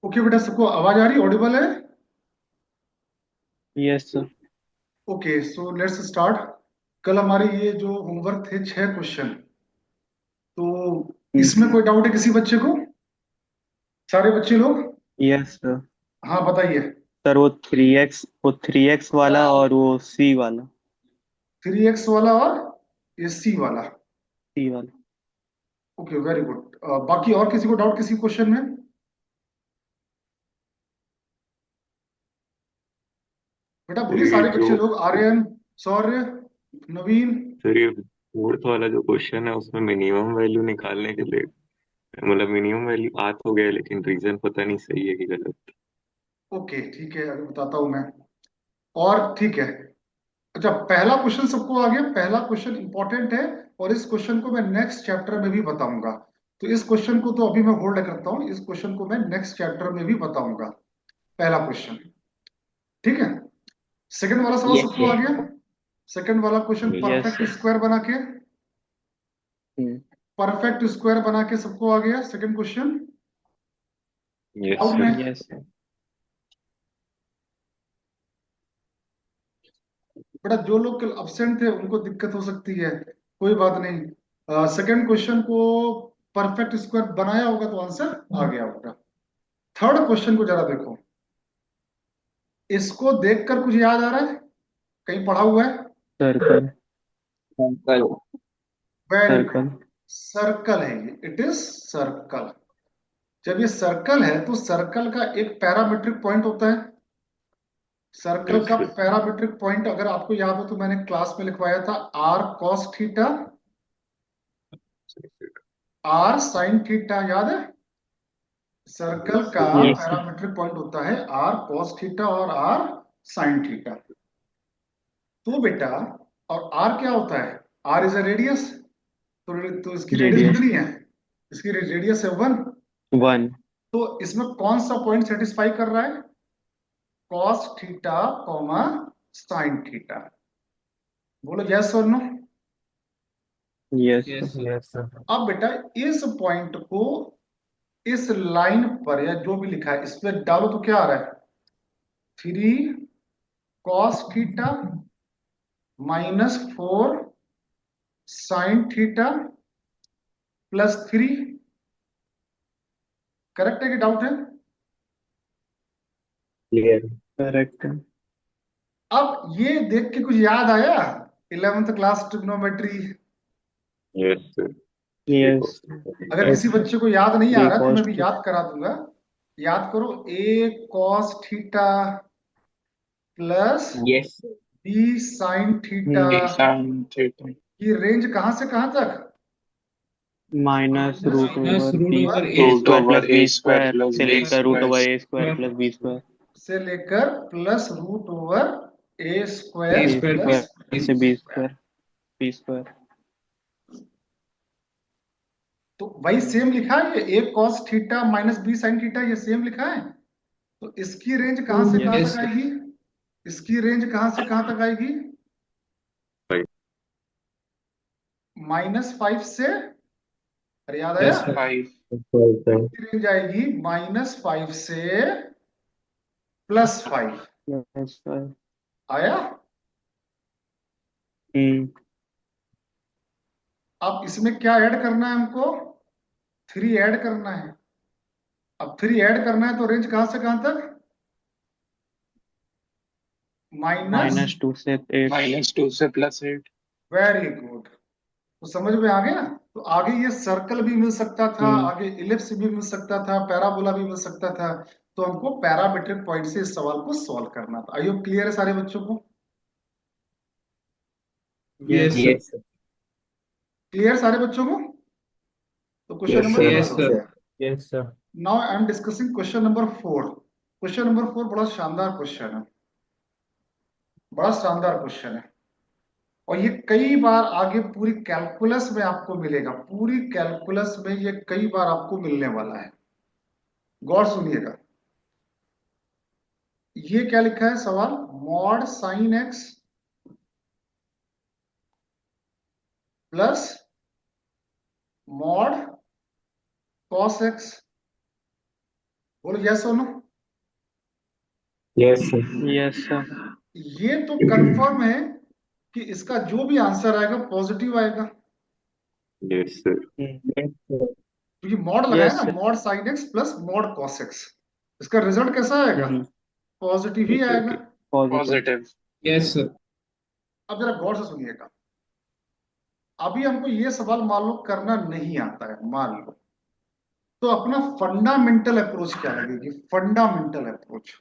Okay बेटा, सबको आवाज आ रही, ऑडिबल है? Yes sir. Okay, so let's start. कल हमारे ये जो होमवर्क थे 6 क्वेश्चन, तो इसमें कोई डाउट है किसी बच्चे को? सारे बच्चे लोग? Yes sir. हाँ बताइए। सर वो थ्री एक्स वाला और वो सी वाला। 3x वाला और ये c वाला। सी वाला। Okay, very good. बाकी और किसी को डाउट किसी क्वेश्चन में? बेटा सर बोलिए, ये सारे जो बच्चे लोग, आर्यन, शौर्य, नवीन। सर ये फोर्थ वाला जो क्वेश्चन है उसमें मिनिमम वैल्यू निकालने के लिए मतलब मिनिमम वैल्यू आ तो गया लेकिन रीजन पता नहीं सही है कि गलत। ओके ठीक है, अभी बताता हूं मैं। और ठीक है। अच्छा, पहला क्वेश्चन सबको आ गया? पहला क्वेश्चन इंपॉर्टेंट है, और इस क्वेश्चन को मैं नेक्स्ट चैप्टर में भी बताऊंगा। तो इस क्वेश्चन को तो अभी मैं होल्ड करता हूं, इस क्वेश्चन को मैं नेक्स्ट चैप्टर में भी बताऊंगा। पहला क्वेश्चन, ठीक है। सेकंड वाला सवाल यस सबको आ सर। गया? सेकंड वाला question, yes yes perfect sir. Square बना के, परफेक्ट स्क्वायर बना के सबको आ गया सेकंड क्वेश्चन? यस डाउट में? सर। Yes sir. बेटा जो लोग कल अब्सेंट थे उनको दिक्कत हो सकती है, कोई बात नहीं। सेकंड क्वेश्चन को परफेक्ट स्क्वायर बनाया होगा तो आंसर आ गया होगा। थर्ड क्वेश्चन को जरा देखो, इसको देखकर कुछ याद आ रहा है? कहीं पढ़ा हुआ है? Circle. Uncle. Very good. Circle. Circle है ये, इट इज सर्कल। जब ये सर्कल है तो सर्कल का एक पैरामीट्रिक पॉइंट होता है। सर्कल यस का सर। पैरामीट्रिक पॉइंट अगर आपको याद हो तो मैंने क्लास में लिखवाया था, R cos theta, R sine theta, याद है? सर्कल यस का sir. Yes sir. Parametric point होता है आर कॉस थीटा और आर साइन थीटा। तो बेटा, और आर क्या होता है? R is a radius. तो इसकी रेडियस रेडियस। कितनी है? इसकी रेडियस है 1। वन। तो इसमें कौन सा पॉइंट सेटिस्फाई कर रहा है? Cos theta comma sine theta. बोलो यस और no. Yes yes sir. Sir. Yes sir. अब बेटा इस पॉइंट को इस लाइन पर, या जो भी लिखा है इस पर डालो तो क्या आ रहा है? 3 cos theta -4 sine theta +3। Correct है कि डाउट है? क्लियर। करेक्ट है। अब ये देख के कुछ याद आया? 11th class trigonometry. Yes sir. Three yes. cos अगर किसी बच्चे को याद नहीं आ थ्री रहा तो मैं भी कॉस्ट। याद करा दूंगा। याद करो, A cos theta plus yes sir. B sine theta sine theta की रेंज कहां से कहां तक? Minus minus root root over B over A root square over plus A B square square plus से बी लेकर root square over A square plus B square. से लेकर plus root over A square A plus square B से B square. Square. B square. तो वही same लिखा है, ये A cos theta minus B sine theta, ये सेम लिखा है। तो इसकी रेंज कहां से कहां यस। तक आएगी? इसकी रेंज कहां से कहां तक आएगी? -5 से, अरे याद आया? फाइव। इसकी रेंज आएगी -5 से +5। Yes sir. आया? हम्म। अब इसमें क्या ऐड करना है हमको? 3 ऐड करना है। अब 3 ऐड करना है तो रेंज कहां से कहां तक? माइनस। -2 से 8। -2 से +8। Very good. तो समझ में आ गया? तो आगे ये सर्कल भी मिल सकता था, हम्म। आगे इलिप्स भी मिल सकता था, पैराबोला भी मिल सकता था। तो हमको पैरामीट्रिक पॉइंट से इस सवाल को सॉल्व करना था। आई होप क्लियर है सारे बच्चों को? Yes yes sir. Yes sir. Clear सारे बच्चों को? तो question yes number sir. Yes yes sir. Sir. Yes sir. Now I am discussing question number 4। Question number 4 बड़ा शानदार क्वेश्चन है, बड़ा शानदार क्वेश्चन है। और ये कई बार आगे पूरी कैलकुलस में आपको मिलेगा, पूरी कैलकुलस में ये कई बार आपको मिलने वाला है। गौर सुनिएगा। ये क्या लिखा है सवाल? Mod sine X plus mod cos X बोलो यस और no. Yes sir. Yes sir. ये तो कंफर्म है कि इसका जो भी आंसर आएगा पॉजिटिव आएगा, यस सर। क्योंकि मॉड लगाया यस ना, sir. Mod sine X plus mod cos x, इसका रिजल्ट कैसा आएगा? पॉजिटिव ही आएगा। पॉजिटिव। पॉजिटिव। Yes sir. अब जरा गौर से सुनिएगा, अभी हमको ये सवाल मान लो करना नहीं आता है, मान लो, तो अपना फंडामेंटल अप्रोच क्या लगेगी? फंडामेंटल अप्रोच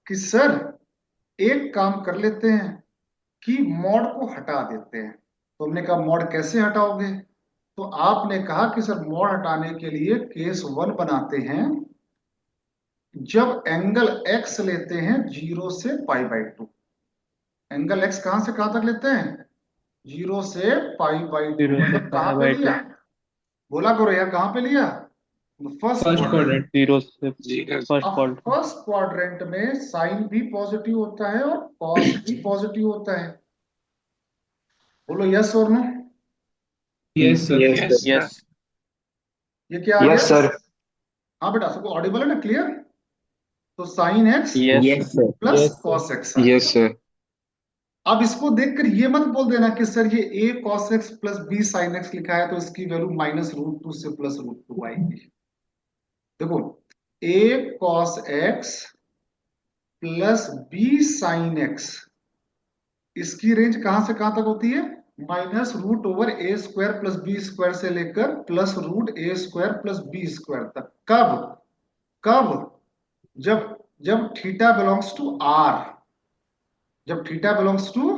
कि सर एक काम कर लेते हैं कि मॉड को हटा देते हैं। तो हमने कहा मॉड कैसे हटाओगे? तो आपने कहा कि सर मॉड हटाने के लिए केस वन बनाते हैं, जब एंगल एक्स लेते हैं 0 से π/2। एंगल एक्स कहां से कहां तक लेते हैं? 0 से π/2। 0 से मतलब कहां पाई पे बाई लिया? 2। बोला करो यार, कहां पे लिया? First first quadrant. क्वाड्रेंट। 0 से जी फर्स्ट अब क्वाड्रेंट। फर्स्ट क्वाड्रेंट में साइन भी पॉजिटिव होता है और कॉस भी पॉजिटिव होता है। बोलो यस और no. Yes sir. Yes yes. ये क्या आ यस गया? सर। हाँ बेटा, सबको ऑडिबल है ना, क्लियर? तो sine X yes sir. Plus yes sir. Cos X आ गया। Yes sir. अब इसको देखकर ये मत बोल देना कि सर ये a cos x plus b sin x लिखा है तो इसकी वैल्यू -√2 से +√2 आएगी। देखो, a cos x plus b sin x, इसकी रेंज कहां से कहां तक होती है? -√a² प्लस बी स्क्वायर से लेकर +√a² प्लस बी स्क्वायर तक। कब? कब? जब जब थीटा बिलोंग्स टू आर, जब थीटा बिलोंग्स टू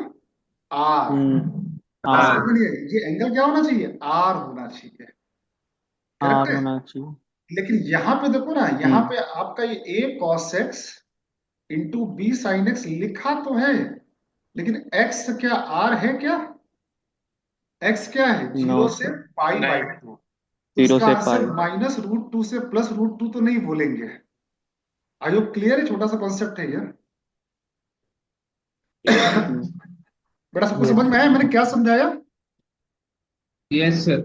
आर। बात समझ आर। में नहीं आई? ये एंगल क्या होना चाहिए? आर होना चाहिए। करेक्ट आर है? होना चाहिए। लेकिन यहां पे देखो ना, यहां हम्म। पे आपका ये a cos x into B sine X लिखा तो है, लेकिन x क्या आर है क्या? x क्या है? नो 0 से सर। π/2। तो 0 इसका से आंसर पाई। -√2 से +√2 तो नहीं बोलेंगे। आई होप क्लियर है, छोटा सा कॉन्सेप्ट है ये। हम्म। बेटा सबको समझ में आया मैंने क्या समझाया? Yes sir.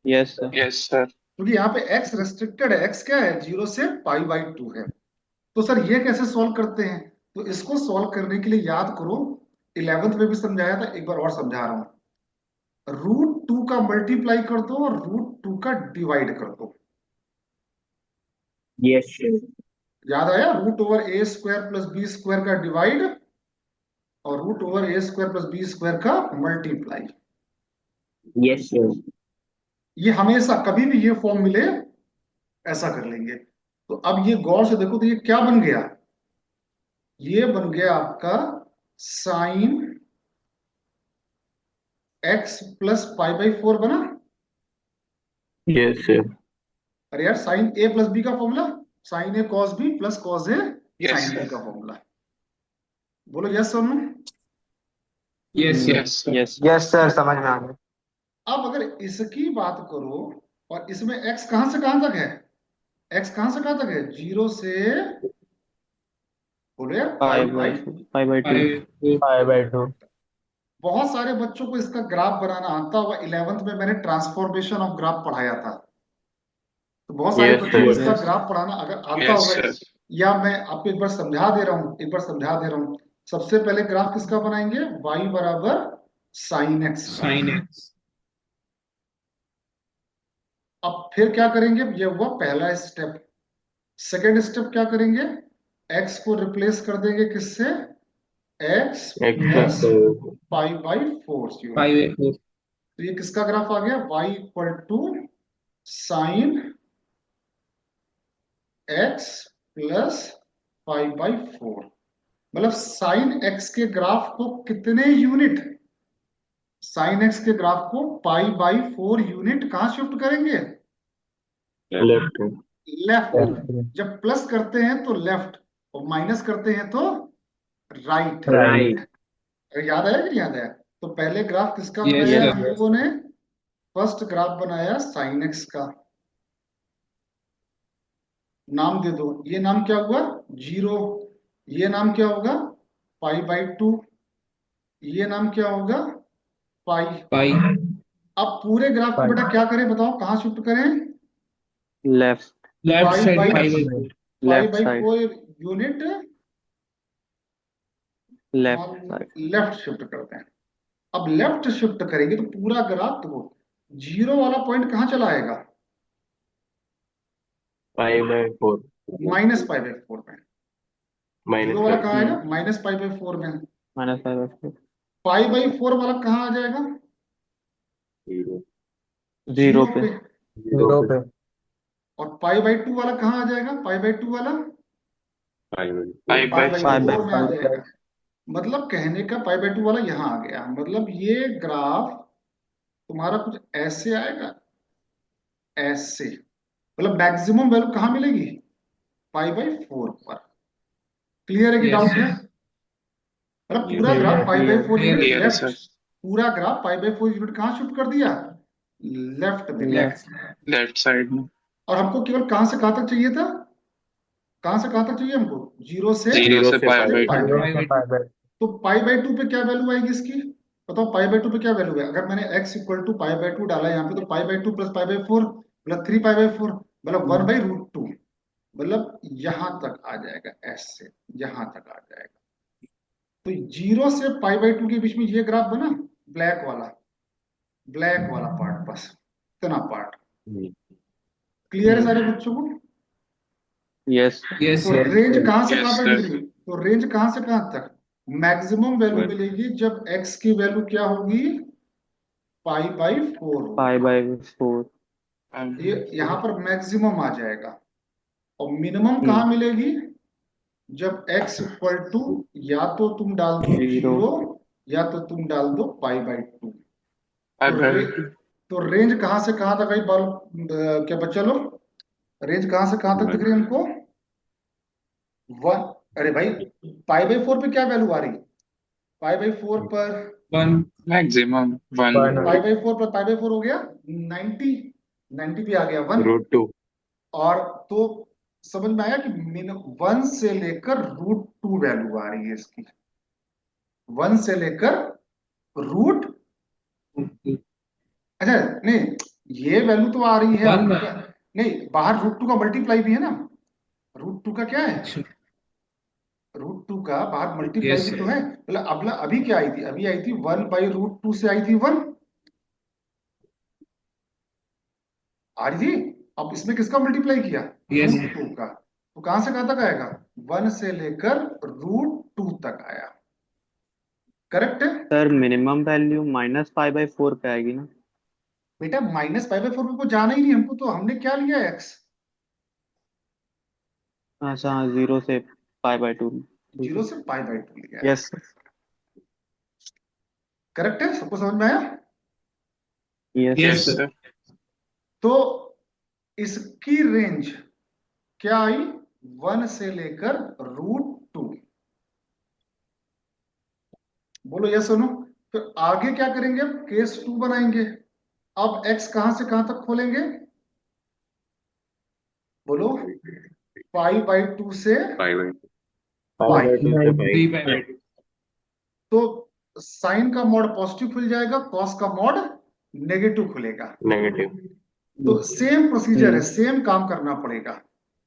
Yes sir. Yes sir. क्योंकि यहाँ पे x रेस्ट्रिक्टेड है, x क्या है? 0 से π/2 है। तो सर ये कैसे सॉल्व करते हैं? तो इसको सॉल्व करने के लिए याद करो, 11th में भी समझाया था, एक बार और समझा रहा हूं। √2 का मल्टीप्लाई कर दो और √2 का डिवाइड कर दो। यस याद आया? √a² प्लस बी स्क्वायर का डिवाइड और √a² प्लस बी स्क्वायर का मल्टीप्लाई। Yes sir. ये हमेशा कभी भी ये फॉर्म मिले ऐसा कर लेंगे। तो अब ये गौर से देखो, तो ये क्या बन गया? ये बन गया आपका साइन एक्स प्लस π/4 बना। Yes sir. अरे यार, साइन a प्लस बी का formula, sine a cos b plus cos a yes sin b sir. का फॉर्मूला। बोलो यस और no. Yes sir. Yes sir. Yes. Yes sir, समझ में आ गया। अब अगर इसकी बात करो, और इसमें x कहां से कहां तक है? x कहां से कहां तक है? 0 से, बोलो यार, पाई पाई बाई बाई। 2। 5/2। π/2। बहुत सारे बच्चों को इसका ग्राफ बनाना आता होगा, 11th में मैंने ट्रांसफॉर्मेशन ऑफ ग्राफ पढ़ाया था। तो बहुत सारे यस बच्चों को सर। इसका यस। ग्राफ पढ़ाना अगर आता यस होगा, सर। या मैं आपको एक बार समझा दे रहा हूं, एक बार समझा दे रहा हूं। सबसे पहले ग्राफ किसका बनाएंगे? y बराबर साइन एक्स का। Sine x. अब फिर क्या करेंगे? ये हुआ पहला स्टेप। सेकेंड स्टेप क्या करेंगे? x को रिप्लेस कर देंगे किससे? x X plus plus π/4। 5/4। तो ये किसका ग्राफ आ गया? y equal to sine x plus π/4। मतलब साइन x के ग्राफ को कितने यूनिट, साइन एक्स के ग्राफ को π/4 यूनिट कहां शिफ्ट करेंगे? लेफ्ट। लेफ्ट। जब प्लस करते हैं तो लेफ्ट, और माइनस करते हैं तो राइट। राइट। याद आया कि नहीं याद आया? तो पहले ग्राफ किसका यस बनाया सर। हम लोगों ने? फर्स्ट ग्राफ बनाया साइन एक्स का। नाम दे दो, ये नाम क्या हुआ? 0। ये नाम क्या होगा? π/2। ये नाम क्या होगा? पाई। पाई। अब पूरे ग्राफ को बेटा क्या करें? बताओ कहां शिफ्ट करें? Left. Left pi side by 5/4। Left side, 4 unit left side, left shift करते हैं। अब लेफ्ट शिफ्ट करेंगे तो पूरा ग्राफ देखो, जीरो वाला पॉइंट कहाँ चला आएगा? π/4 -π/4 में। जीरो वाला कहाँ आएगा? -π/4 में। -π/4, π/4 वाला कहाँ आ जाएगा? 0 जीरो जीरो पे, पे। जीरो पे। और π/2 वाला कहाँ आ जाएगा? π/2 वाला π/4 π/4 में आ π/4, जाएगा। मतलब कहने का π/2 वाला यहाँ आ गया, मतलब ये ग्राफ तुम्हारा कुछ ऐसे आएगा, ऐसे। मतलब मैक्सिमम वैल्यू कहाँ मिलेगी? π/4 पर। क्लियर है कि यस डाउट सर। है? मतलब पूरा Clear ग्राफ है, π/4 clear यूनिट है लेफ्ट, पूरा ग्राफ π/4 यूनिट कहाँ शिफ्ट कर दिया? लेफ्ट में। लेफ्ट, लेफ्ट साइड में। और हमको केवल कहाँ से कहाँ तक चाहिए था? कहाँ से कहाँ तक चाहिए हमको? जीरो से जीरो से pi by pi two. By. तो π/2 पे क्या वैल्यू आएगी इसकी? बताओ π/2 पे क्या वैल्यू है? अगर मैंने x = π/2 डाला यहाँ पे, तो π/2 + π/4 मतलब 3π/4, मतलब 1/√2। मतलब यहां तक आ जाएगा, ऐसे यहां तक आ जाएगा। तो जीरो से π/2 के बीच में ये ग्राफ बना, ब्लैक वाला, ब्लैक वाला पार्ट, बस इतना पार्ट। क्लियर है सारे बच्चों को? यस, यस तो सर। रेंज कहां से Yes, कहां तक sir. मिलेगी? तो रेंज कहां से कहां तक? Maximum value Well. मिलेगी जब x की वैल्यू क्या होगी? π/4 होगी। π/4, ये यहाँ पर मैक्सिमम आ जाएगा। और मिनिमम कहाँ मिलेगी? जब x = या तो तुम डाल दो जीरो, 0 या तो तुम डाल दो π/2। पाई तो, बाई तो रेंज कहां से कहां तक आई? क्या बच्चा लोग, रेंज कहां से कहां तक दिख रही है हमको? वन। अरे भाई, π/4 पे क्या वैल्यू आ रही? π/4 पर, 1। Maximum one. π/4 पर π/4 हो गया 90, 90 भी आ गया 1। √2 और तो समझ में आया कि मिन 1 से लेकर √2 वैल्यू आ रही है इसकी। 1 से लेकर रूट, अच्छा नहीं, ये वैल्यू तो आ रही है 1 नहीं, बाहर √2 का मल्टीप्लाई भी है ना। √2 का क्या है? अच्छा। √2 का बाहर मल्टीप्लाई यस भी तो सर। है। मतलब अभी क्या आई थी? अभी आई थी 1/√2 से आई थी 1 आ रही थी। अब इसमें किसका मल्टीप्लाई किया? यस √2 का। तो कहां से कहां तक आएगा? 1 से लेकर √2 तक आया। करेक्ट है सर मिनिमम वैल्यू -π/4 पे आएगी ना? बेटा? -π/4 को जाना ही नहीं हमको, तो हमने क्या लिया? x। अच्छा हाँ, जीरो से π/2, ठीक जीरो है। से π/2 लिया है। यस, करेक्ट है? सबको समझ में आया? Yes, yes yes sir. Sir. तो इसकी रेंज क्या आई? 1 से लेकर √2। बोलो यस सुनो। फिर आगे क्या करेंगे? अब केस 2 बनाएंगे। अब x कहां से कहां तक खोलेंगे? बोलो। π/2 से π/2 पाई। 3/2। तो साइन का मॉड पॉजिटिव खुल जाएगा, कॉस का मॉड नेगेटिव खुलेगा। नेगेटिव तो सेम प्रोसीजर है, सेम काम करना पड़ेगा।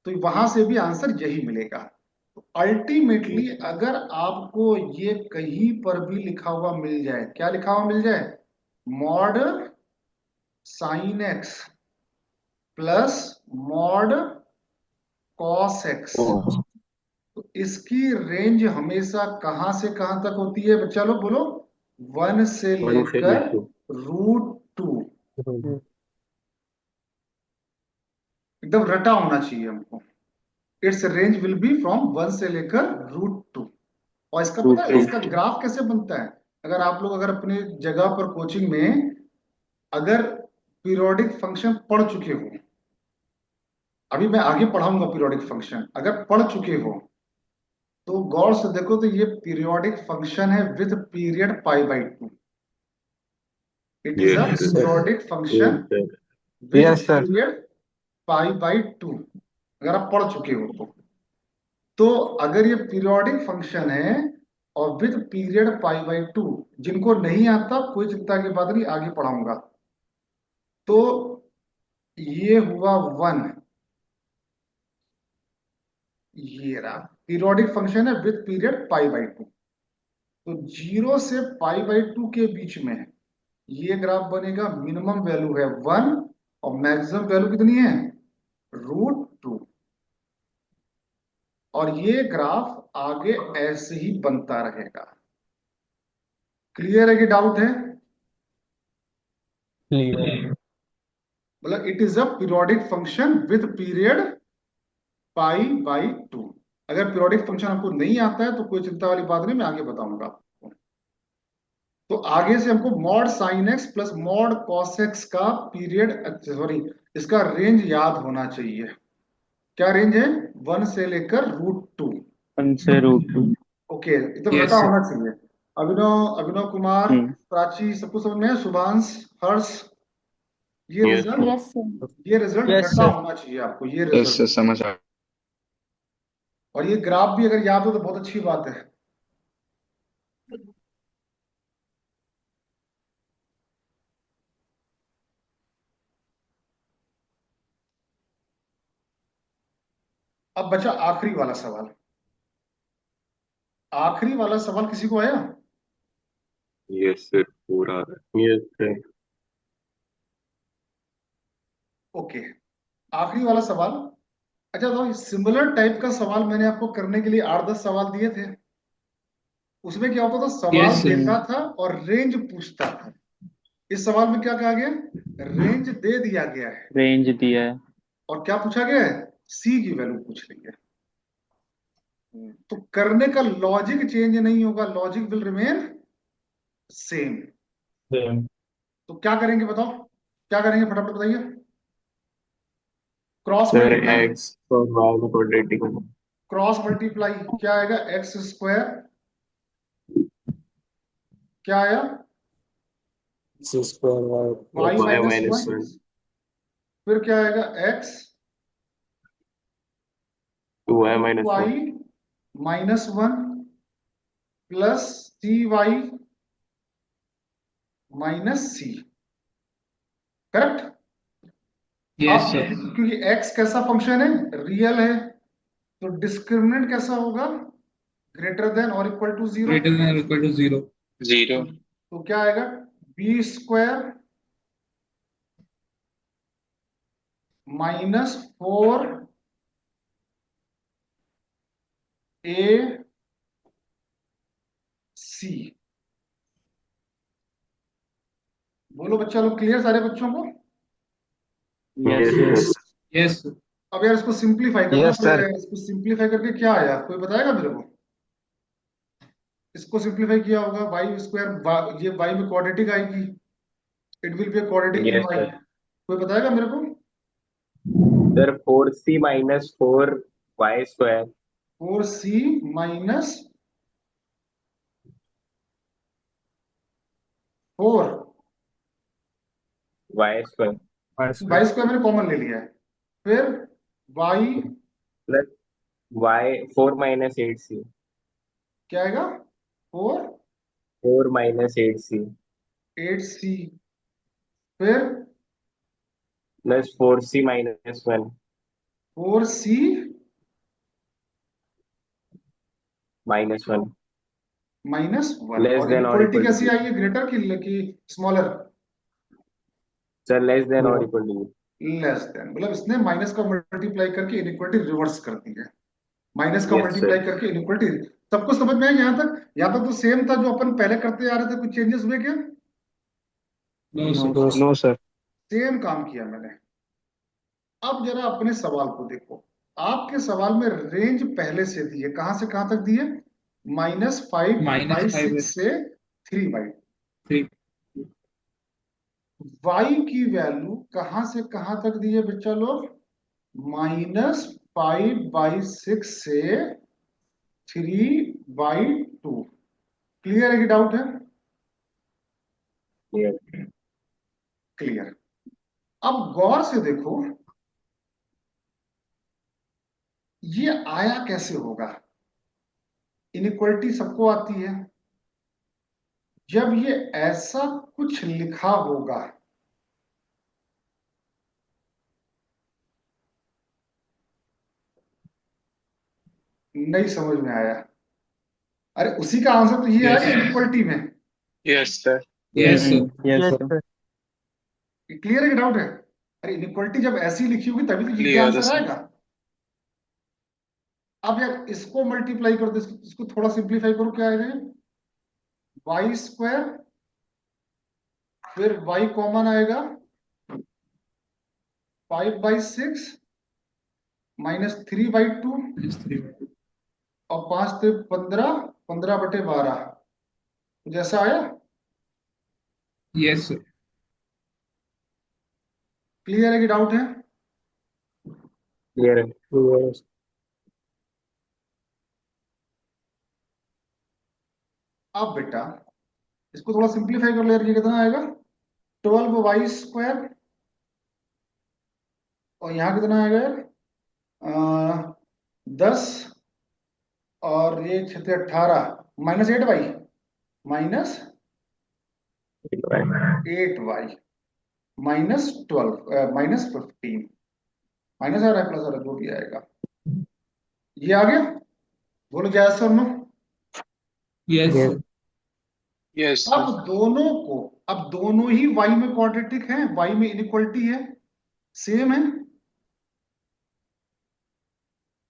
तो वहां से भी आंसर यही मिलेगा। तो अल्टीमेटली अगर आपको ये कहीं पर भी लिखा हुआ मिल जाए, क्या लिखा हुआ मिल जाए? Mod sine x plus mod cos x, तो इसकी रेंज हमेशा कहां से कहां तक होती है बच्चा लोग? बोलो। 1 से 1 से लेकर √2 √2। एकदम रटा होना चाहिए हमको। It's range will be from 1 से लेकर √2। और इसका पता है √2, इसका ग्राफ कैसे बनता है? अगर आप लोग अगर अपने जगह पर कोचिंग में अगर पीरियोडिक फंक्शन पढ़ चुके हो, अभी मैं आगे पढ़ाऊंगा पीरियोडिक फंक्शन, अगर पढ़ चुके हो तो गौर से देखो, तो ये पीरियोडिक फंक्शन है with period π/2। It is a yes sir periodic function sir with Yes, sir. Period π/2, अगर आप पढ़ चुके हो तो अगर ये पीरियोडिक फंक्शन है और विद पीरियड π/2, जिनको नहीं आता कोई चिंता की बात नहीं, आगे पढ़ाऊंगा। तो ये हुआ 1, ये रहा पीरियोडिक फंक्शन है विद पीरियड π/2। तो 0 से π/2 के बीच में ये ग्राफ बनेगा। मिनिमम वैल्यू है 1 और मैक्सिमम वैल्यू कितनी है √2। और ये ग्राफ आगे ऐसे ही बनता रहेगा। क्लियर है कि डाउट है? क्लियर। मतलब it is a periodic function with period π/2। अगर पीरियोडिक फंक्शन आपको नहीं आता है तो कोई चिंता वाली बात नहीं, मैं आगे बताऊंगा आपको। तो आगे से हमको mod sine X plus mod cos x का पीरियड, सॉरी, इसका रेंज याद होना चाहिए। क्या रेंज है? 1 से लेकर √2। 1 से √2। ओके, ये तो पता Yes, sir. होना चाहिए। अभिनव, अभिनव कुमार, हम्म। प्राची, सबको समझ में है? शुभांश, हर्ष, ये Yes, result, sir. Yes sir. ये रिजल्ट Yes, रटा sir. होना चाहिए आपको, ये यस सर रिजल्ट। समझ आ और ये ग्राफ भी अगर याद हो तो बहुत अच्छी बात है। अब बचा आखिरी वाला सवाल। आखिरी वाला सवाल किसी को आया? Yes, sir. पूरा आ रहा है। Yes, sir. ओके, आखिरी वाला सवाल। अच्छा, तो सिमिलर टाइप का सवाल मैंने आपको करने के लिए 8-10 सवाल दिए थे। उसमें क्या होता था, सवाल Yes, sir. देता था और रेंज पूछता था। इस सवाल में क्या कहा गया? रेंज दे दिया गया है रेंज दिया है। और क्या पूछा गया है? सी की वैल्यू पूछ रही है। तो करने का लॉजिक चेंज नहीं होगा, logic will remain same. Same. तो क्या करेंगे बताओ, क्या करेंगे फटाफट बताइए। क्रॉस Sir, मल्टीप्लाई, x और y को quadratic होगा। क्रॉस मल्टीप्लाई क्या आएगा? एक्स स्क्वायर, क्या आया? Y y minus minus one. 1. फिर क्या आएगा? X 2y minus 1. Y minus one plus C Y minus C. Correct? Yes, अब sir. क्योंकि एक्स कैसा फंक्शन है? रियल है। तो डिस्क्रिमिनेंट कैसा होगा? ग्रेटर देन और equal to 0। Greater than or equal to 0. Zero तो क्या आएगा? B square -4 A C. बोलो बच्चा लोग, क्लियर सारे बच्चों को? Yes Yes, sir. sir. Yes, sir. अब यार इसको सिंप्लीफाई करना Yes, sir. पड़ेगा। इसको सिंप्लीफाई करके क्या आया, कोई बताएगा मेरे को? इसको सिंप्लीफाई किया होगा वाई स्क्वायर, ये वाई में क्वाड्रेटिक आएगी, it will be quadratic in Yes, Y. sir. कोई बताएगा मेरे को? Sir, 4c minus 4y square. 4c minus 4 y square Y square मैंने कॉमन ले लिया है। फिर Y plus y 4 minus 8c. क्या आएगा? 4 4 minus 8c 8c। फिर plus 4c minus 1 4c minus 1 -1। less और than or inequality equal to कैसी 0. आई है, ग्रेटर की smaller? Sir, less than or equal to 0. Less than, मतलब इसने माइनस का मल्टीप्लाई करके इनइक्वालिटी रिवर्स कर दी है। माइनस का Yes, sir. मल्टीप्लाई करके इनइक्वालिटी। सबको समझ में आया यहाँ तक? यहाँ तक तो सेम था जो अपन पहले करते आ रहे थे, कुछ चेंजेस हुए क्या? No, sir. No sir. Same काम किया मैंने। अब जरा अपने सवाल को देखो। आपके सवाल में रेंज पहले से दी है, कहां से कहां तक दी है? -5/6 -5 से 3/। 3. वाई की वैल्यू कहां से कहां तक दी है बच्चा लोग? -5/6 से 3/2। क्लियर है कि डाउट है? Yes. क्लियर। अब गौर से देखो, ये आया कैसे होगा? इनइक्वालिटी सबको आती है। जब ये ऐसा कुछ लिखा होगा, नहीं समझ में आया। अरे उसी का आंसर तो ये Yes. आया इनइक्वालिटी में। Yes, sir. Yes, sir. Yes sir. Clear है कि डाउट है? अरे इनइक्वालिटी जब ऐसी लिखी होगी तभी तो ये Clear, आंसर sir. आएगा। अब यार इसको मल्टीप्लाई कर दो, इसको थोड़ा सिंप्लीफाई करो, क्या आएगा? वाई स्क्वायर, फिर वाई कॉमन आएगा 5/6 -3/2 Yes, 3. और 5 से 15, 15/12 जैसा आया। Yes, sir. क्लियर है कि डाउट है? क्लियर है। अब बेटा इसको थोड़ा सिंप्लीफाई कर ले यार, ये कितना आएगा? 12y² और यहाँ कितना आएगा यार? 10 और ये 18 -8y -8y -12 -15 माइनस आ रहा है प्लस आ रहा है, जो भी आएगा ये आ गया। बोलो क्या sir no? Yes, sir. Yes, sir. अब दोनों ही y में क्वाड्रेटिक है, y में इनइक्वालिटी है, सेम है।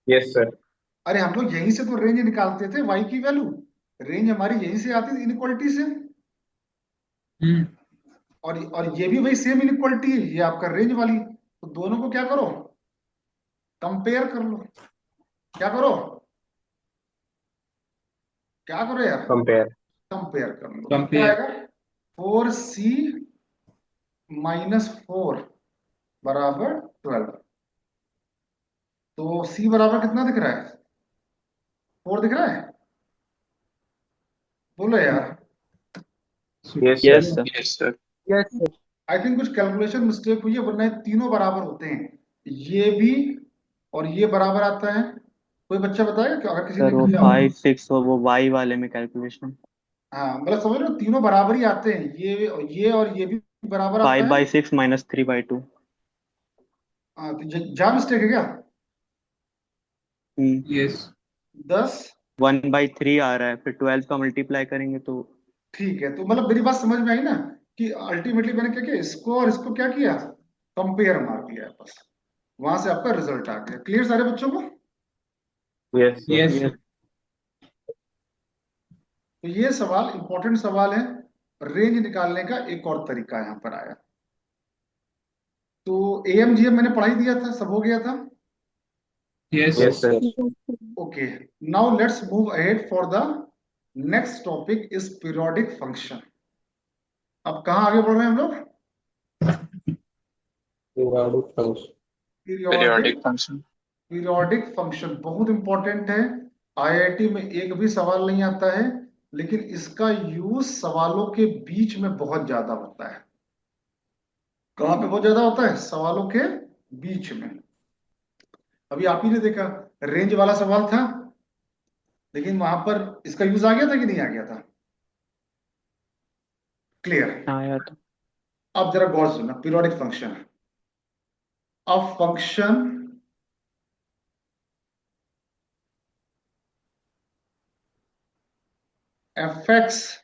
Yes sir. अरे हम लोग यहीं से तो रेंज निकालते थे y की वैल्यू, रेंज हमारी यहीं से आती थी इनइक्वालिटी से। Hmm. और ये भी वही सेम इनइक्वालिटी है, ये आपका रेंज वाली। तो दोनों को क्या करो? कंपेयर कर लो। क्या करो? क्या करो यार? कंपेयर। कंपेयर कर लो। Compare. क्या आएगा? 4c -4 बराबर 12। तो c बराबर कितना दिख रहा है? 4 दिख रहा है? बोलो यार। Yes yes sir. Sir. Yes, sir. I think कुछ कैलकुलेशन मिस्टेक हुई है, वरना ये तीनों बराबर होते हैं, ये भी और ये बराबर आता है। कोई बच्चा बताएगा कि अगर किसी ने सर वो किया हो? 5 6 वो वाई वाले में कैलकुलेशन। हाँ मतलब समझ लो तीनों बराबर ही आते हैं, ये और ये भी बराबर आता 5/6 है। -3/2। हाँ तो जहाँ मिस्टेक है क्या? Yes. 10। 1/3 आ रहा है, फिर 12 का मल्टीप्लाई करेंगे तो ठीक है, तो मतलब मेरी बात समझ में आई ना कि अल्टीमेटली मैंने क्या किया, इसको और इसको क्या किया, कंपेयर मार दिया है बस, वहां से आपका रिजल्ट आ गया। क्लियर सारे बच्चों को? Yes sir. Yes, ये sir. तो ये सवाल इंपॉर्टेंट सवाल है, रेंज निकालने का एक और तरीका यहाँ पर आया। तो AMGM मैंने पढ़ाई दिया था, सब हो गया था। Yes. Yes sir. Okay, now let's move ahead for the next topic is periodic function. अब कहाँ आगे बढ़ रहे हैं हम लोग? Periodic function. पीरियोडिक फंक्शन बहुत इंपॉर्टेंट है। IIT में एक भी सवाल नहीं आता है, लेकिन इसका यूज सवालों के बीच में बहुत ज्यादा होता है। कहाँ पे बहुत ज्यादा होता है? सवालों के बीच में। अभी आप ही ने देखा, रेंज वाला सवाल था, लेकिन वहां पर इसका यूज आ गया था कि नहीं आ गया था? क्लियर? आया था। अब जरा गौर सुनना, periodic function, a function fx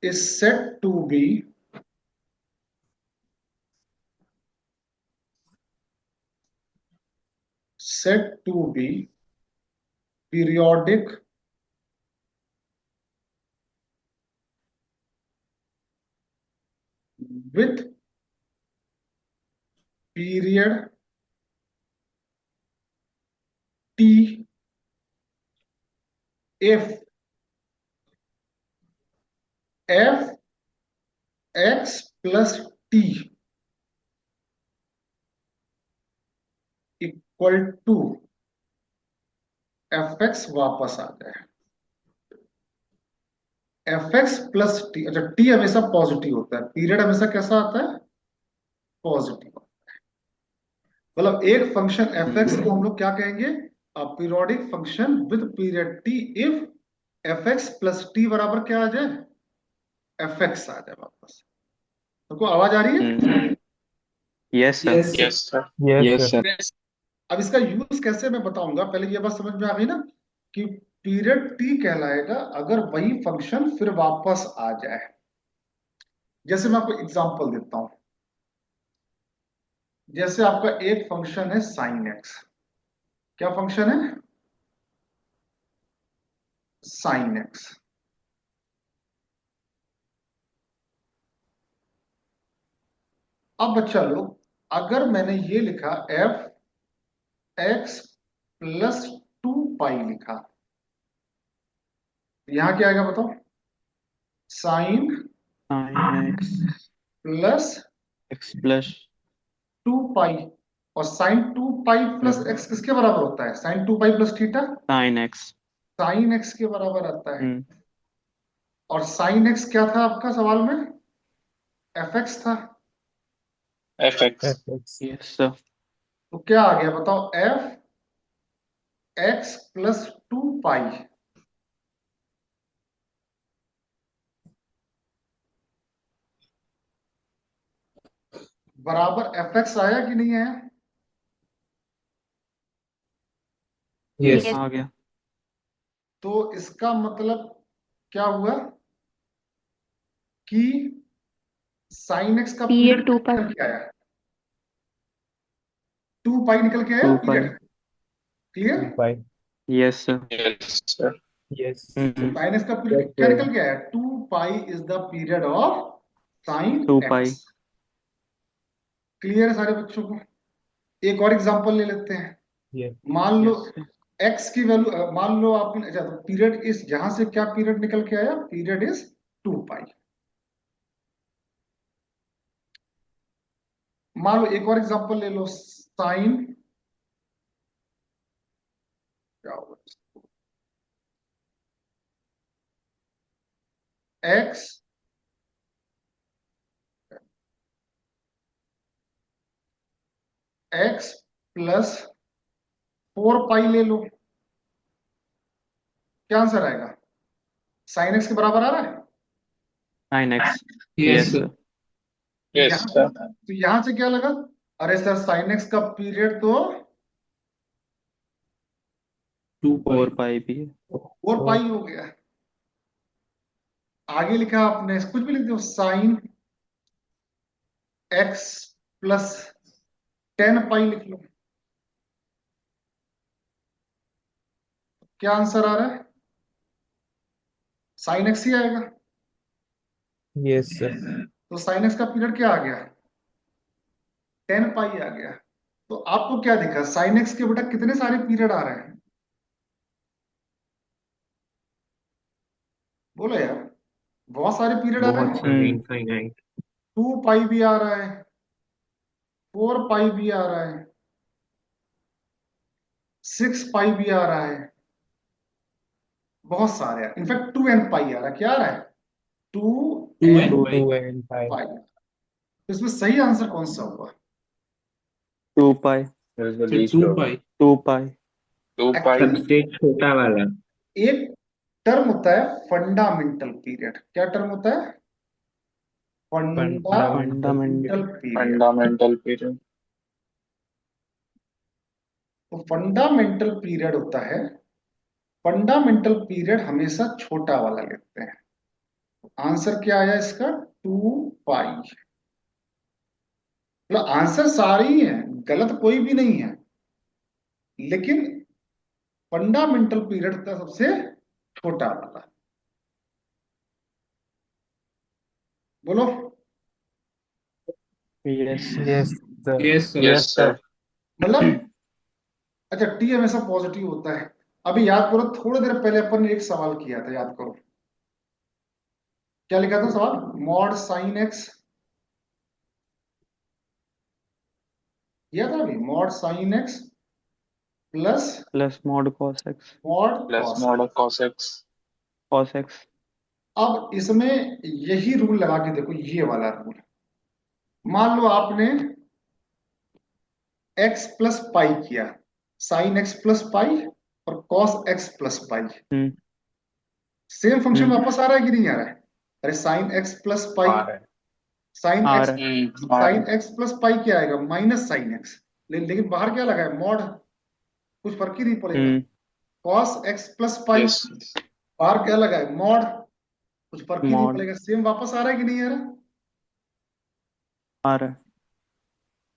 is said to be periodic with period t if f x plus t equal to fx वापस आ जाए। fx प्लस टी, अच्छा t हमेशा पॉजिटिव होता है, पीरियड हमेशा कैसा आता है? पॉजिटिव। मतलब एक फंक्शन fx को हम लोग क्या कहेंगे? Periodic function with period t if fx plus t बराबर क्या आ जाए? fx आ जाए वापस। तुमको आवाज आ रही है? Yes sir. Yes, sir. Yes, sir. Yes sir. अब इसका यूज कैसे मैं बताऊंगा, पहले ये बात समझ में आ गई ना कि पीरियड टी कहलाएगा अगर वही फंक्शन फिर वापस आ जाए। जैसे मैं आपको एग्जांपल देता हूं, जैसे आपका एक फंक्शन है साइन एक्स। क्या फंक्शन है? Sine x. अब बच्चा लोग, अगर मैंने ये लिखा एफ एक्स प्लस 2 पाई लिखा, यहां क्या आएगा बताओ? Sine sine plus X plus 2 pi. और साइन 2 पाई प्लस एक्स किसके बराबर होता है? Sine 2 pi plus theta sine X. Sine X के बराबर आता है। हम्म। और साइन एक्स क्या था आपका सवाल में? एफ एक्स था। FX. Yes sir. तो क्या आ गया बताओ? एफ एक्स प्लस 2 पाई बराबर एफ एक्स आया कि नहीं आया? Yes. आ गया। तो इसका मतलब क्या हुआ कि साइन एक्स का पीरियड पीरियड 2 पाई। निकल के आया, 2 पाई निकल के आया 2 pi. Period. Clear? Yes sir. Yes, sir. Hmm. Sine x का पीरियड क्या निकल के आया? 2 pi is the period of sine 2 pi. X. Clear है सारे बच्चों को? एक और एग्जांपल ले लेते हैं। मान लो यस सर। एक्स की वैल्यू, मान लो आपने, अच्छा तो पीरियड इस, यहां से क्या पीरियड निकल के आया? पीरियड इज 2 पाई। मान लो एक और एग्जांपल ले लो, साइन, क्या होगा, एक्स एक्स प्लस 4 पाई ले लो। क्या आंसर आएगा? साइन एक्स के बराबर आ रहा है? Sine x. Yes, yes sir. Sir. Yes, यहां sir. तो यहां से क्या लगा? अरे सर साइन एक्स का पीरियड तो 2 pi. 4 पाई भी है। 4 पाई हो गया। आगे लिखा आपने, कुछ भी लिख दो, साइन एक्स प्लस 10 पाई लिख लो। क्या आंसर आ रहा है? साइन एक्स ही आएगा। तो साइन एक्स का पीरियड क्या आ गया? 10 पाई आ गया। तो आपको क्या दिखा? साइन एक्स के बेटा कितने सारे पीरियड आ रहे हैं? बोलो यार, बहुत सारे पीरियड आ रहे बहुत हैं। सारे इनफाइनाइट। 2 पाई भी आ रहा है, 4 पाई भी आ रहा है, 6 पाई भी आ रहा है, बहुत सारे। इनफैक्ट 2n पाई आ रहा है। क्या आ रहा है? Two 2n N pi. Pi. तो इसमें सही आंसर कौन सा होगा? 2 पाई। Sir, 2 pi. 2 पाई। 2 pi. सबसे छोटा वाला। एक टर्म होता है फंडामेंटल पीरियड। क्या टर्म होता है? Fundamental fundamental. Period. Fundamental period. तो फंडामेंटल पीरियड होता है, फंडामेंटल पीरियड हमेशा छोटा वाला लेते हैं। आंसर क्या आया इसका? 2 पाई। मतलब आंसर सारे ही हैं, गलत कोई भी नहीं है, लेकिन फंडामेंटल पीरियड का सबसे छोटा वाला। बोलो। Yes. Yes, sir. Yes, sir. मतलब अच्छा, टी हमेशा पॉजिटिव होता है। अभी याद करो, थोड़ी देर पहले अपन ने एक सवाल किया था, याद करो। क्या लिखा था सवाल? मॉड साइन एक्स, किया था अभी, mod sine X plus plus mod cos x. Mod Plus cos. mod of cos x. Cos x. अब इसमें यही रूल लगा के देखो, ये वाला रूल। मान लो आपने एक्स प्लस पाई किया, साइन एक्स प्लस पाई और कॉस एक्स प्लस पाई। हम्म। सेम फंक्शन हम्म। वापस आ रहा है कि नहीं आ रहा है? अरे साइन एक्स प्लस पाई, R है। साइन आ एक्स, रहा है। R साइन है। एक्स प्लस पाई क्या आएगा? Minus sine x. लेकिन बाहर क्या लगा है, मॉड, कुछ फर्क ही नहीं पड़ेगा। Hmm cos x plus pi, Yes. बाहर क्या लगा है, मॉड, कुछ फर्क ही नहीं मॉड पड़ेगा, सेम वापस आ रहा है कि नहीं आ रहा। आ रहा है।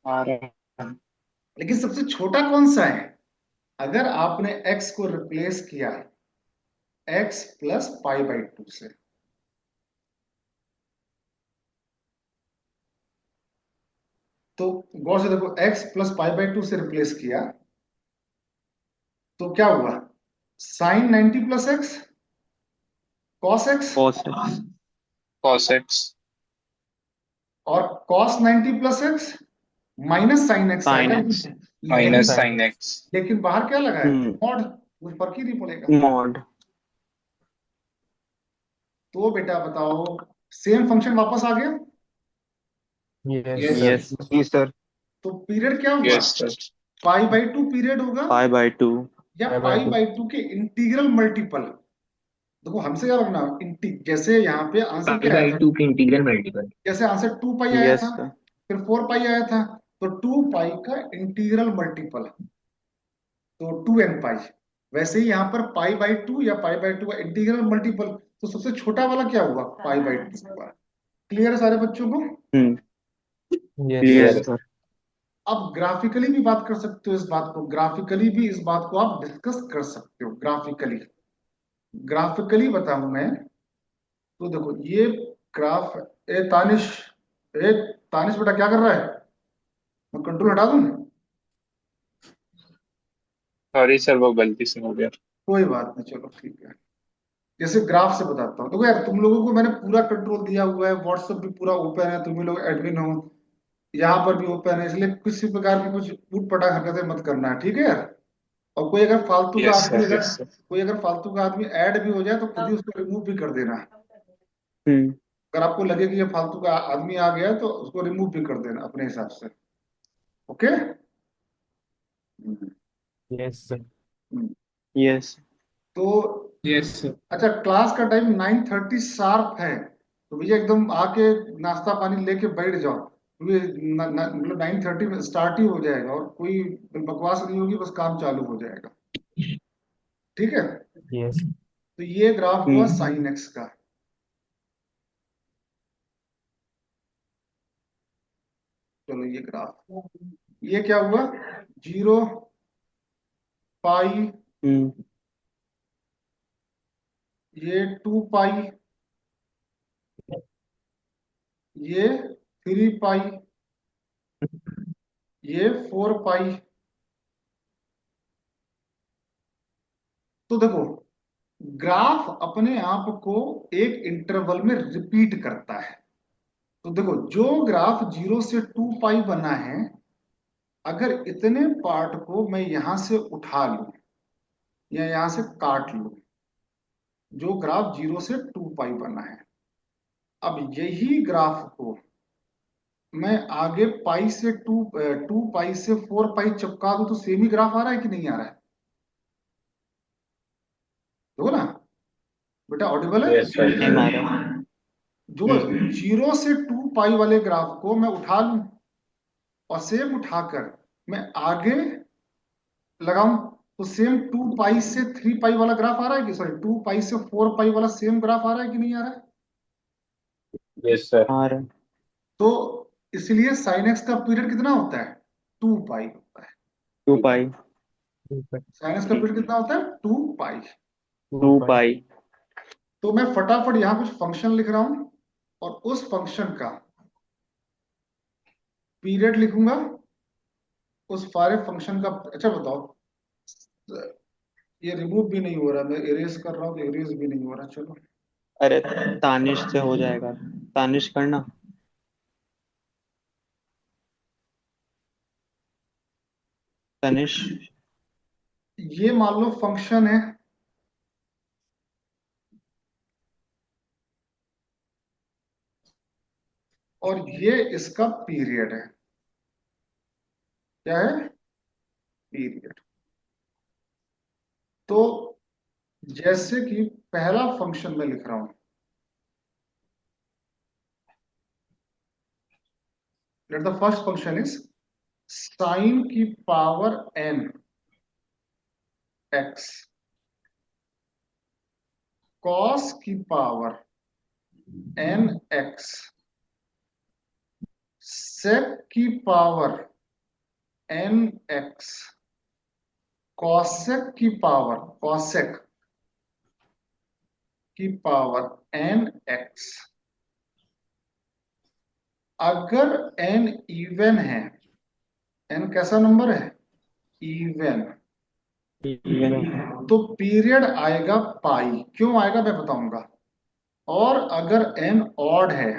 आ रहा है। लेकिन सबसे छोटा कौन सा है, अगर आपने x को रिप्लेस किया x plus pi by two से, तो गौर से देखो, x plus pi by two से रिप्लेस किया तो क्या हुआ, sine 90 plus X, cos X, cos x Cos x और cos 90 plus X minus sine X sin आएगा। x लेकिन minus sin x. लेकिन बाहर क्या लगा है, हम्म मॉड, कुछ फर्क ही नहीं पड़ेगा। mod तो बेटा बताओ, सेम फंक्शन वापस आ गया। Yes, sir. yes जी सर। तो पीरियड क्या हुआ, Yes, sir. Pi by to period होगा, pi by 2 या Pi by pi two. By two के इंटीग्रल मल्टीपल। देखो हमसे क्या रखना, जैसे यहाँ पे आंसर पाई क्या आया बाई था, टू की इंटीग्रल मल्टीपल। जैसे आंसर 2 पाई आया yes था, sir फिर 4 पाई आया था, तो 2 पाई का इंटीग्रल मल्टीपल, तो 2n पाई। वैसे ही यहाँ पर पाई बाई टू या पाई बाई टू का इंटीग्रल मल्टीपल, तो सबसे छोटा वाला क्या हुआ, पाई बाई टू हुआ। क्लियर है सारे बच्चों को। हम्म Yes, clear यस है। sir. सर। अब ग्राफिकली भी बात कर सकते हो इस बात को, ग्राफिकली भी इस बात को आप डिस्कस कर सकते हो। ग्राफिकली, ग्राफिकली बताऊं मैं, तो देखो ये ग्राफ, ए तानिश, ए तानिश बेटा क्या कर रहा है, मैं कंट्रोल हटा दूं। Sorry sir, वो गलती से हो गया. कोई बात नहीं, चलो ठीक है। जैसे ग्राफ से बताता हूँ, देखो यार तुम लोगों को मैंने पूरा कंट्रोल दिया हुआ है, व्हाट्सएप भी पूरा ओपन है, तुम ही लोग एडमिन हो, यहाँ पर भी ओपन है, इसलिए किसी प्रकार की कुछ उठ पटांग हरकतें मत करना है, ठीक है यार। और कोई अगर फालतू का Yes sir, आदमी, अगर yes sir. कोई अगर फालतू का आदमी ऐड भी हो जाए तो खुद ही उसको रिमूव भी कर देना। हम्म अगर आपको लगे कि ये फालतू का आदमी आ गया है तो उसको रिमूव भी कर देना अपने हिसाब से। ओके। Yes, sir. yes तो Yes, sir. अच्छा, क्लास का टाइम 9:30 शार्प है, तो भैया एकदम आके नाश्ता पानी लेके बैठ जाओ, क्योंकि मतलब 9:30 में स्टार्ट ही हो जाएगा, और कोई बकवास नहीं होगी, बस काम चालू हो जाएगा, ठीक है। Yes. तो ये ग्राफ हुआ हम्म साइन एक्स का। चलो ये ग्राफ, ये क्या हुआ, 0, पाई, हम्म ये 2 पाई, ये 3 पाई, ये 4 पाई। तो देखो ग्राफ अपने आप को एक इंटरवल में रिपीट करता है। तो देखो जो ग्राफ 0 से 2 पाई बना है, अगर इतने पार्ट को मैं यहां से उठा लूं या यहां से काट लूं, जो ग्राफ 0 से 2 पाई बना है, अब यही ग्राफ को मैं आगे पाई से 2 पाई से 4 पाई चिपका दूं, तो सेम ही ग्राफ आ रहा है कि नहीं आ रहा है, देखो ना बेटा, ऑडिबल है। Yes sir. सेम आ रहा है। जो 0 से 2 पाई वाले ग्राफ को मैं उठा लूं और सेम उठाकर मैं आगे लगाऊं, तो सेम 2 पाई से 3 पाई वाला ग्राफ आ रहा है कि, सॉरी 2 पाई से 4 पाई वाला सेम ग्राफ आ रहा है कि नहीं आ रहा है। Yes sir. आ रहा है। तो इसलिए साइन एक्स का पीरियड कितना होता है, 2 पाई होता है। 2 pi साइन एक्स का पीरियड कितना होता है, 2 पाई। 2 pi तो मैं फटाफट यहां कुछ फंक्शन लिख रहा हूं, और उस फंक्शन का पीरियड लिखूंगा, उस सारे फंक्शन का। अच्छा बताओ, ये रिमूव भी नहीं हो रहा, मैं इरेज कर रहा हूँ तो इरेज भी नहीं हो रहा, चलो। अरे तानिश से हो जाएगा, तानिश करना। तनिश ये मान लो फंक्शन है, और ये इसका पीरियड है, क्या है, पीरियड। तो जैसे कि पहला फंक्शन मैं लिख रहा हूं, let the first function is sine की पावर n x, कॉस की पावर n x, सेक की पावर n x, कॉसेक की पावर, कॉसेक की पावर n x। अगर n इवन है, n कैसा नंबर है? इवन, तो पीरियड आएगा पाई। क्यों आएगा मैं बताऊंगा। और अगर n ऑड है,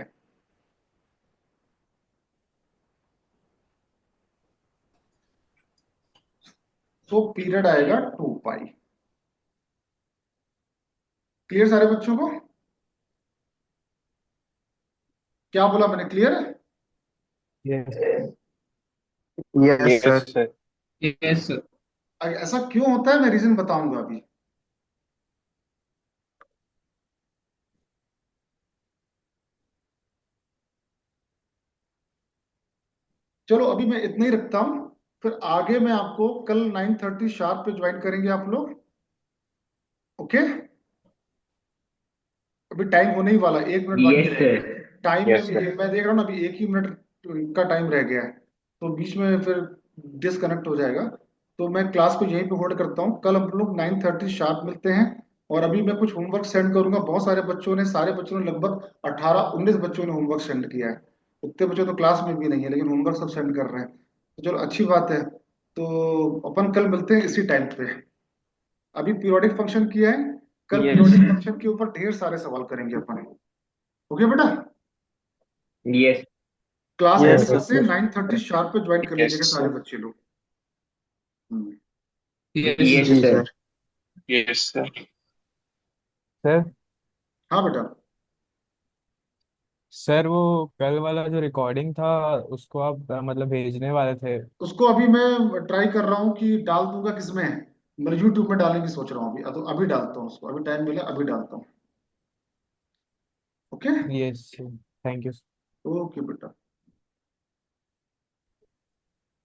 तो पीरियड आएगा 2 पाई। क्लियर सारे बच्चों को? क्या बोला मैंने, क्लियर है? Yes. Yes yes sir. Sir. Yes, sir. ऐसा क्यों होता है मैं रीजन बताऊंगा अभी। चलो अभी मैं इतना ही रखता हूं, फिर आगे मैं आपको कल 9:30 शार्प पे ज्वाइन करेंगे आप लोग। ओके, अभी टाइम होने ही वाला, 1 मिनट बाकी Yes, रह गया। sir. टाइम में यस भी सर। मैं देख रहा हूँ ना, अभी 1 ही मिनट का टाइम रह गया है, तो बीच में फिर डिसकनेक्ट हो जाएगा। तो मैं क्लास को यहीं पे होल्ड करता हूँ, कल हम लोग 9:30 शार्प मिलते हैं। और अभी मैं कुछ होमवर्क सेंड करूंगा, बहुत सारे बच्चों ने, सारे बच्चों ने, लगभग 18-19 बच्चों ने होमवर्क सेंड किया है। उतने बच्चे तो क्लास में भी नहीं है, लेकिन होमवर्क सब सेंड कर रहे हैं, तो चलो अच्छी बात है। तो अपन कल मिलते हैं इसी टाइम पे। अभी पीरियोडिक फंक्शन किया है, कल यस पीरियोडिक फंक्शन के ऊपर ढेर सारे सवाल करेंगे अपन। ओके बेटा, Yes. क्लास यस अभी Yes. सर। करते हैं, 9:30 शार्प पे ज्वाइन कर यस लीजिएगा सारे बच्चे लोग। हम्म, Yes, Yes, जी sir. sir. Sir. Yes sir. Sir हाँ बेटा। सर वो कल वाला जो रिकॉर्डिंग था उसको आप मतलब भेजने वाले थे। उसको अभी मैं ट्राई कर रहा हूँ कि डाल दूंगा किसमें, मैं यूट्यूब में डालने की सोच रहा हूँ अभी, तो अभी डालता हूँ उसको, अभी टाइम मिला अभी डालता हूँ। Okay. Yes, thank you. Okay बेटा।